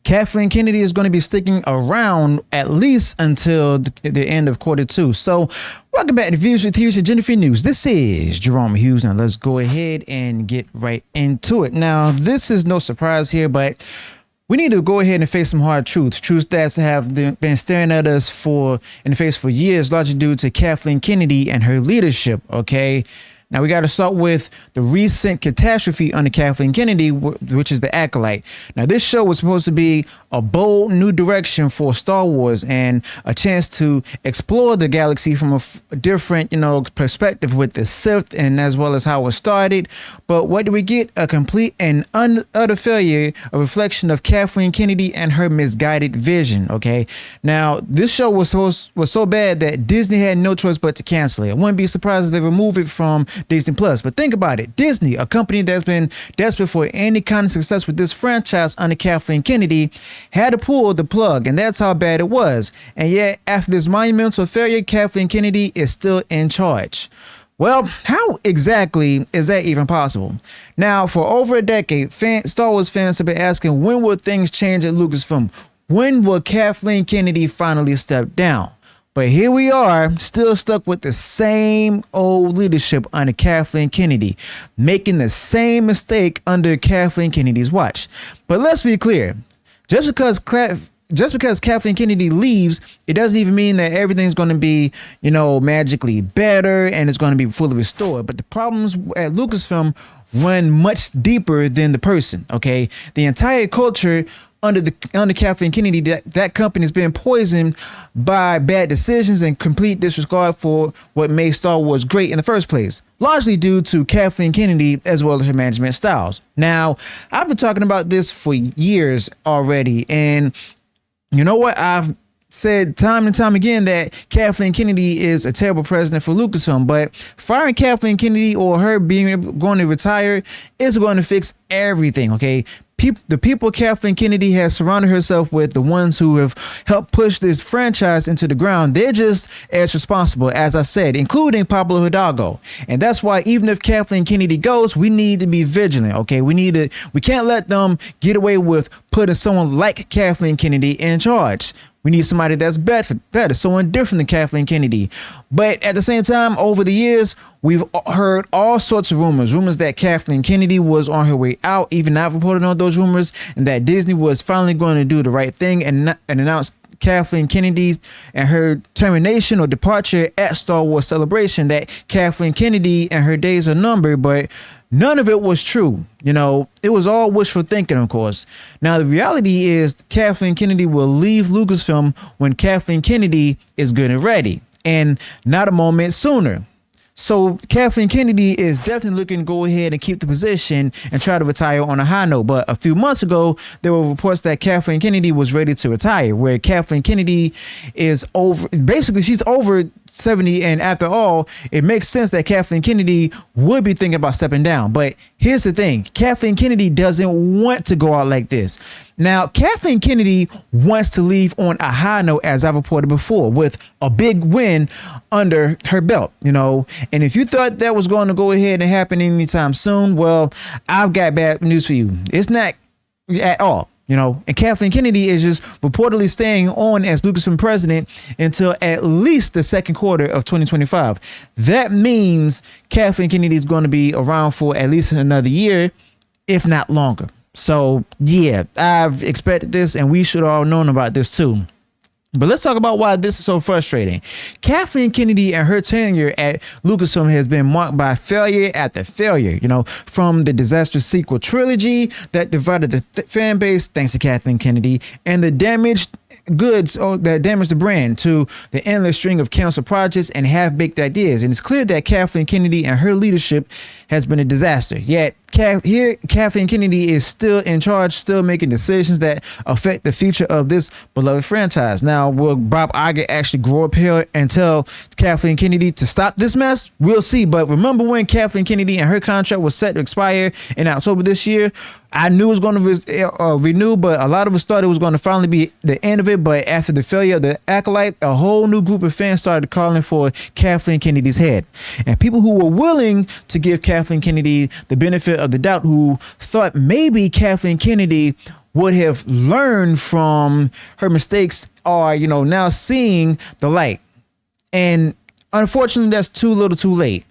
Kathleen Kennedy is going to be sticking around at least until the end of Q2. So welcome back to Views with Hughes and Jennifer News. This is Jerome Hughes. Now let's go ahead and get right into it. Now, this is no surprise here, but we need to go ahead and face some hard truths that have been staring at us in the face for years, largely due to Kathleen Kennedy and her leadership. Okay. Now, we got to start with the recent catastrophe under Kathleen Kennedy, which is the Acolyte. Now, this show was supposed to be a bold new direction for Star Wars and a chance to explore the galaxy from a different, perspective with the Sith and as well as how it started. But what do we get? A complete and utter failure, a reflection of Kathleen Kennedy and her misguided vision. Okay. Now, this show was so bad that Disney had no choice but to cancel it. I wouldn't be surprised if they remove it from Disney Plus. But think about it. Disney, a company that's been desperate for any kind of success with this franchise under Kathleen Kennedy, had to pull the plug, and that's how bad it was. And yet, after this monumental failure, Kathleen Kennedy is still in charge. Well, how exactly is that even possible? Now, for over a decade, Star Wars fans have been asking, when will things change at Lucasfilm? When will Kathleen Kennedy finally step down? But here we are, still stuck with the same old leadership under Kathleen Kennedy, making the same mistake under Kathleen Kennedy's watch. But let's be clear, just because Kathleen Kennedy leaves, it doesn't even mean that everything's going to be, magically better and it's going to be fully restored. But the problems at Lucasfilm run much deeper than the person. Okay, the entire culture under Kathleen Kennedy, that company has been poisoned by bad decisions and complete disregard for what made Star Wars great in the first place, largely due to Kathleen Kennedy as well as her management styles. Now, I've been talking about this for years already, and you know what? I've said time and time again that Kathleen Kennedy is a terrible president for Lucasfilm, but firing Kathleen Kennedy or her going to retire is going to fix everything. Okay. The people Kathleen Kennedy has surrounded herself with, the ones who have helped push this franchise into the ground, they're just as responsible, as I said, including Pablo Hidalgo. And that's why even if Kathleen Kennedy goes, we need to be vigilant. Okay, we can't let them get away with putting someone like Kathleen Kennedy in charge. We need somebody that's better, someone different than Kathleen Kennedy. But at the same time, over the years, we've heard all sorts of rumors that Kathleen Kennedy was on her way out. Even I've reported on those rumors, and that Disney was finally going to do the right thing and announce Kathleen Kennedy and her termination or departure at Star Wars Celebration, that Kathleen Kennedy and her days are numbered. But none of it was true. It was all wishful thinking, of course. Now, the reality is Kathleen Kennedy will leave Lucasfilm when Kathleen Kennedy is good and ready, and not a moment sooner. So Kathleen Kennedy is definitely looking to go ahead and keep the position and try to retire on a high note. But a few months ago, there were reports that Kathleen Kennedy was ready to retire, where Kathleen Kennedy is she's over 70. And after all, it makes sense that Kathleen Kennedy would be thinking about stepping down. But here's the thing. Kathleen Kennedy doesn't want to go out like this. Now, Kathleen Kennedy wants to leave on a high note, as I've reported before, with a big win under her belt, And if you thought that was going to go ahead and happen anytime soon, well, I've got bad news for you. It's not at all. And Kathleen Kennedy is just reportedly staying on as Lucasfilm president until at least the second quarter of 2025. That means Kathleen Kennedy is going to be around for at least another year, if not longer. So, yeah, I've expected this, and we should all known about this too. But let's talk about why this is so frustrating. Kathleen Kennedy and her tenure at Lucasfilm has been marked by failure after failure, from the disastrous sequel trilogy that divided the fan base, thanks to Kathleen Kennedy, and the damaged goods that damaged the brand, to the endless string of canceled projects and half-baked ideas. And it's clear that Kathleen Kennedy and her leadership has been a disaster. Yet Kathleen Kennedy is still in charge, still making decisions that affect the future of this beloved franchise. Now, will Bob Iger actually grow up here and tell Kathleen Kennedy to stop this mess? We'll see. But remember when Kathleen Kennedy and her contract was set to expire in October this year? I knew it was going to renew, but a lot of us thought it was going to finally be the end of it. But after the failure of the Acolyte, a whole new group of fans started calling for Kathleen Kennedy's head. And people who were willing to give Kathleen Kennedy the benefit of the doubt, who thought maybe Kathleen Kennedy would have learned from her mistakes, are, now seeing the light. And unfortunately, that's too little too late.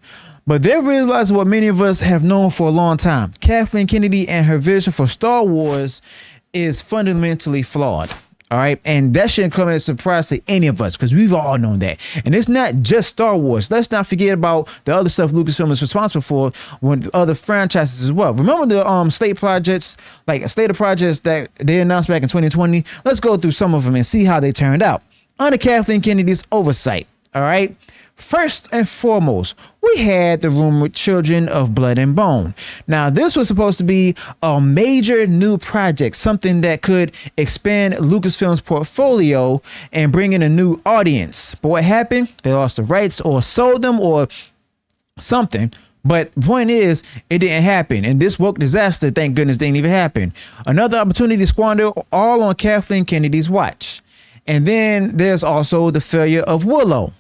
But they realized what many of us have known for a long time. Kathleen Kennedy and her vision for Star Wars is fundamentally flawed. All right. And that shouldn't come as a surprise to any of us, because we've all known that. And it's not just Star Wars. Let's not forget about the other stuff Lucasfilm is responsible for with other franchises as well. Remember the slate of projects that they announced back in 2020? Let's go through some of them and see how they turned out under Kathleen Kennedy's oversight. All right. First and foremost, we had the rumored Children of Blood and Bone. Now, this was supposed to be a major new project, something that could expand Lucasfilm's portfolio and bring in a new audience. But what happened? They lost the rights or sold them or something. But the point is, it didn't happen. And this woke disaster, thank goodness, didn't even happen. Another opportunity squandered, all on Kathleen Kennedy's watch. And then there's also the failure of Willow.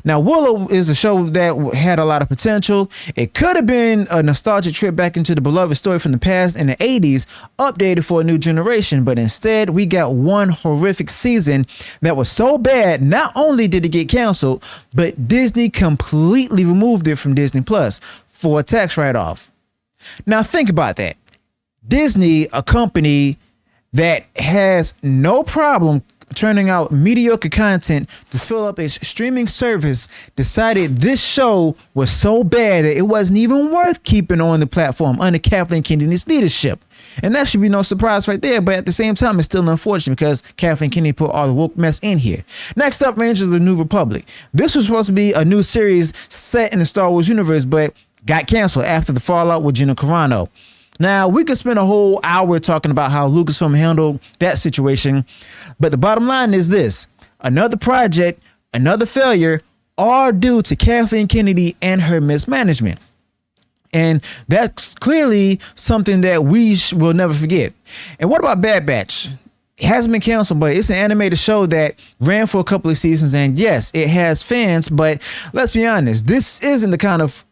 Now, Willow is a show that had a lot of potential. It could have been a nostalgic trip back into the beloved story from the past in the 80s, updated for a new generation. But instead, we got one horrific season that was so bad, not only did it get canceled, but Disney completely removed it from Disney Plus for a tax write-off. Now, think about that. Disney, a company that has no problem turning out mediocre content to fill up its streaming service, decided this show was so bad that it wasn't even worth keeping on the platform under Kathleen Kennedy's leadership. And that should be no surprise right there. But at the same time, it's still unfortunate because Kathleen Kennedy put all the woke mess in here. Next up, Rangers of the New Republic. This was supposed to be a new series set in the Star Wars universe, but got canceled after the fallout with Gina Carano. Now, we could spend a whole hour talking about how Lucasfilm handled that situation, but the bottom line is this: another project, another failure, all due to Kathleen Kennedy and her mismanagement. And that's clearly something that we will never forget. And what about Bad Batch? It hasn't been canceled, but it's an animated show that ran for a couple of seasons. And yes, it has fans, but let's be honest, this isn't the kind of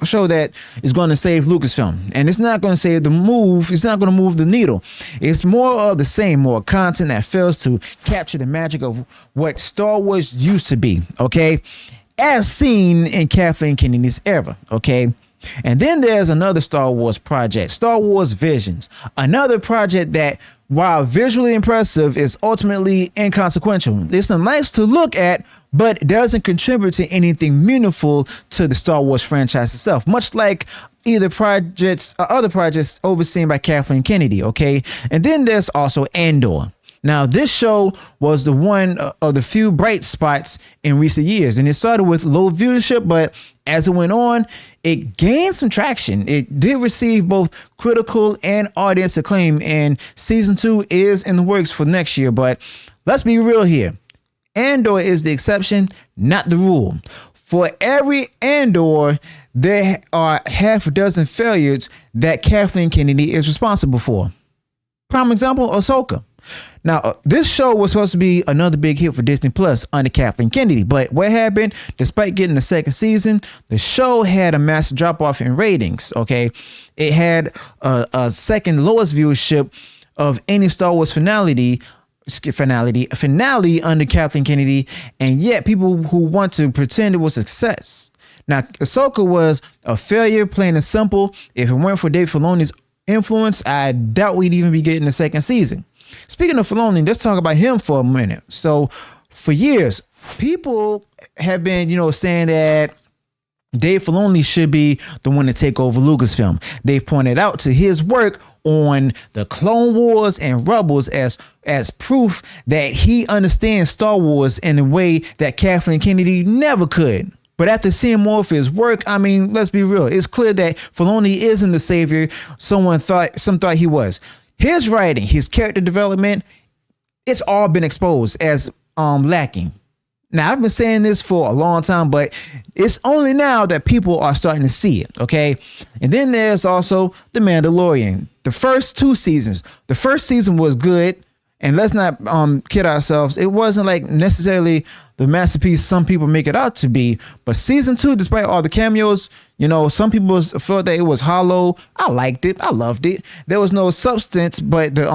show that is going to save Lucasfilm. And it's not going to save the move. It's not going to move the needle. It's more of the same, more content that fails to capture the magic of what Star Wars used to be, okay? As seen in Kathleen Kennedy's era, okay? And then there's another Star Wars project, Star Wars Visions, another project that, while visually impressive, is ultimately inconsequential. It's nice to look at, but doesn't contribute to anything meaningful to the Star Wars franchise itself, much like either projects or other projects overseen by Kathleen Kennedy, okay? And then there's also Andor. Now, this show was the one of the few bright spots in recent years, and it started with low viewership, but as it went on, it gained some traction. It did receive both critical and audience acclaim, and season 2 is in the works for next year. But let's be real here. Andor is the exception, not the rule. For every Andor, there are half a dozen failures that Kathleen Kennedy is responsible for. Prime example, Ahsoka. Now, this show was supposed to be another big hit for Disney Plus under Kathleen Kennedy, but what happened? Despite getting the second season, the show had a massive drop off in ratings. Okay, it had a second lowest viewership of any Star Wars finale under Kathleen Kennedy, and yet people who want to pretend it was a success. Now, Ahsoka was a failure, plain and simple. If it weren't for Dave Filoni's influence, I doubt we'd even be getting the second season. Speaking of Filoni, let's talk about him for a minute. So for years, people have been, saying that Dave Filoni should be the one to take over Lucasfilm. They've pointed out to his work on the Clone Wars and Rebels as proof that he understands Star Wars in a way that Kathleen Kennedy never could. But after seeing more of his work, I mean, let's be real. It's clear that Filoni isn't the savior some thought he was. His writing, his character development, it's all been exposed as lacking. Now, I've been saying this for a long time, but it's only now that people are starting to see it, okay? And then there's also The Mandalorian. The first 2 seasons. The first season was good, And let's not kid ourselves. It wasn't like necessarily the masterpiece some people make it out to be. But season 2, despite all the cameos, you know, some people felt that it was hollow. I liked it. I loved it. There was no substance, but the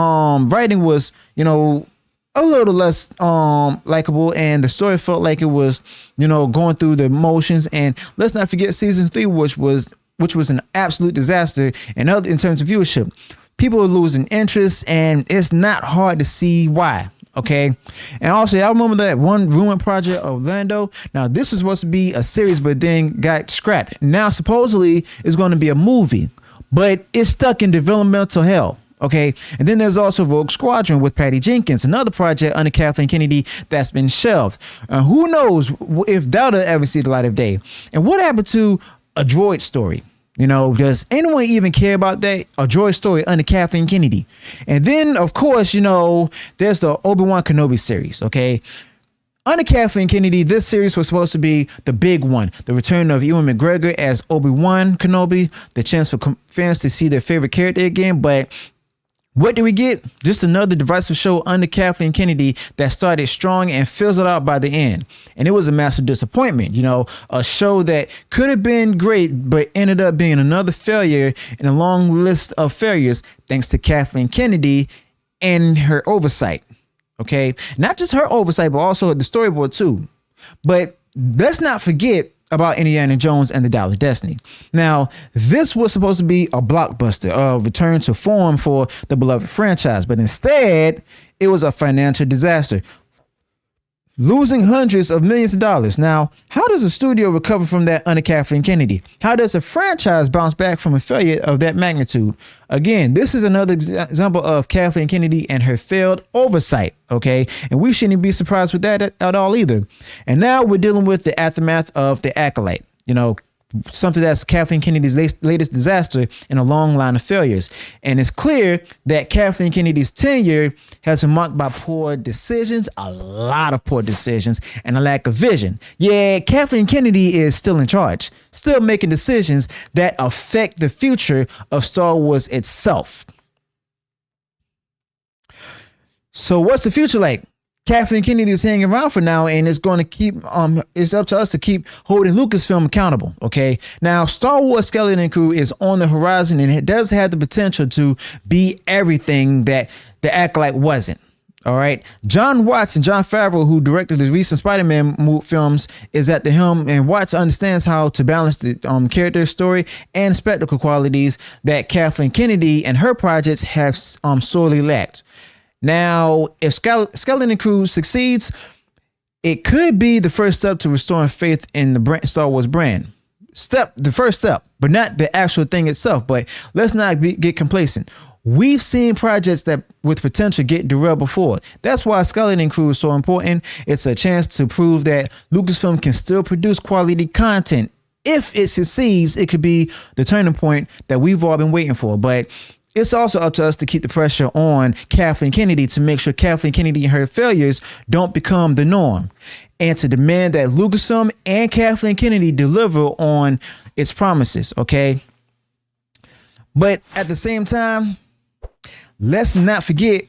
writing was, you know, a little less likable, and the story felt like it was, you know, going through the motions. And let's not forget season 3, which was an absolute disaster in terms of viewership. People are losing interest, and it's not hard to see why. Okay. And also, I remember that one rumored project, Orlando. Now, this was supposed to be a series, but then got scrapped. Now, supposedly, it's going to be a movie, but it's stuck in developmental hell. Okay. And then there's also Rogue Squadron with Patty Jenkins, another project under Kathleen Kennedy that's been shelved. Who knows if that'll ever see the light of day? And what happened to a droid story? You know, does anyone even care about that? A droid story under Kathleen Kennedy? And then, of course, you know, there's the Obi-Wan Kenobi series. Okay. Under Kathleen Kennedy, this series was supposed to be the big one. The return of Ewan McGregor as Obi-Wan Kenobi, the chance for fans to see their favorite character again. But what did we get? Just another divisive show under Kathleen Kennedy that started strong and fizzled out by the end. And it was a massive disappointment. You know, a show that could have been great, but ended up being another failure in a long list of failures, thanks to Kathleen Kennedy and her oversight. Okay. Not just her oversight, but also the storyboard too. But let's not forget about Indiana Jones and the Dial of Destiny. Now, this was supposed to be a blockbuster, a return to form for the beloved franchise, but instead, it was a financial disaster, losing hundreds of millions of dollars. Now, how does a studio recover from that under Kathleen Kennedy? How does a franchise bounce back from a failure of that magnitude? Again, this is another example of Kathleen Kennedy and her failed oversight, okay? And we shouldn't be surprised with that at all either. And now we're dealing with the aftermath of the Acolyte, you know, something that's Kathleen Kennedy's latest disaster in a long line of failures. And it's clear that Kathleen Kennedy's tenure has been marked by poor decisions, a lot of poor decisions, and a lack of vision. Yeah, Kathleen Kennedy is still in charge, still making decisions that affect the future of Star Wars itself. So what's the future like? Kathleen Kennedy is hanging around for now, and it's going to keep it's up to us to keep holding Lucasfilm accountable. Okay, now Star Wars Skeleton Crew is on the horizon, and it does have the potential to be everything that the Acolyte wasn't. All right, John Watts and Jon Favreau, who directed the recent Spider-Man films, is at the helm, and Watts understands how to balance the character story and spectacle qualities that Kathleen Kennedy and her projects have sorely lacked. Now, if Skeleton Crew succeeds, it could be the first step to restoring faith in the Star Wars brand. The first step, but not the actual thing itself. But let's not get complacent. We've seen projects that with potential get derailed before. That's why Skeleton Crew is so important. It's a chance to prove that Lucasfilm can still produce quality content. If it succeeds, it could be the turning point that we've all been waiting for. But it's also up to us to keep the pressure on Kathleen Kennedy to make sure Kathleen Kennedy and her failures don't become the norm, and to demand that Lucasfilm and Kathleen Kennedy deliver on its promises. Okay. But at the same time, let's not forget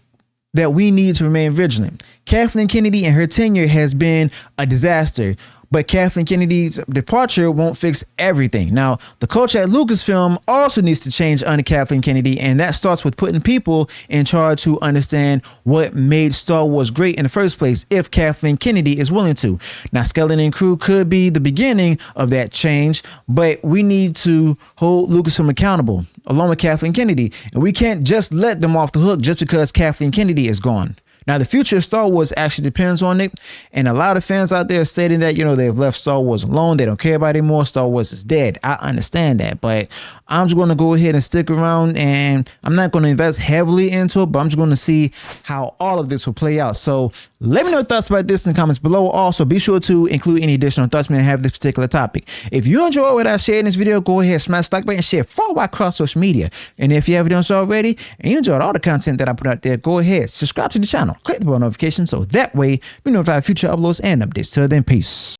that we need to remain vigilant. Kathleen Kennedy and her tenure has been a disaster, but Kathleen Kennedy's departure won't fix everything. Now, the culture at Lucasfilm also needs to change under Kathleen Kennedy, and that starts with putting people in charge who understand what made Star Wars great in the first place, if Kathleen Kennedy is willing to. Now, Skeleton Crew could be the beginning of that change, but we need to hold Lucasfilm accountable, along with Kathleen Kennedy, and we can't just let them off the hook just because Kathleen Kennedy is gone. Now, the future of Star Wars actually depends on it. And a lot of fans out there are stating that, you know, they've left Star Wars alone. They don't care about it anymore. Star Wars is dead. I understand that. But I'm just going to go ahead and stick around, and I'm not going to invest heavily into it, but I'm just going to see how all of this will play out. So let me know your thoughts about this in the comments below. Also, be sure to include any additional thoughts you may have this particular topic. If you enjoyed what I shared in this video, go ahead, smash the like button, and share far wide across social media. And if you haven't done so already and you enjoyed all the content that I put out there, go ahead, subscribe to the channel, click the bell notification so that way we notify future uploads and updates. Till then, peace.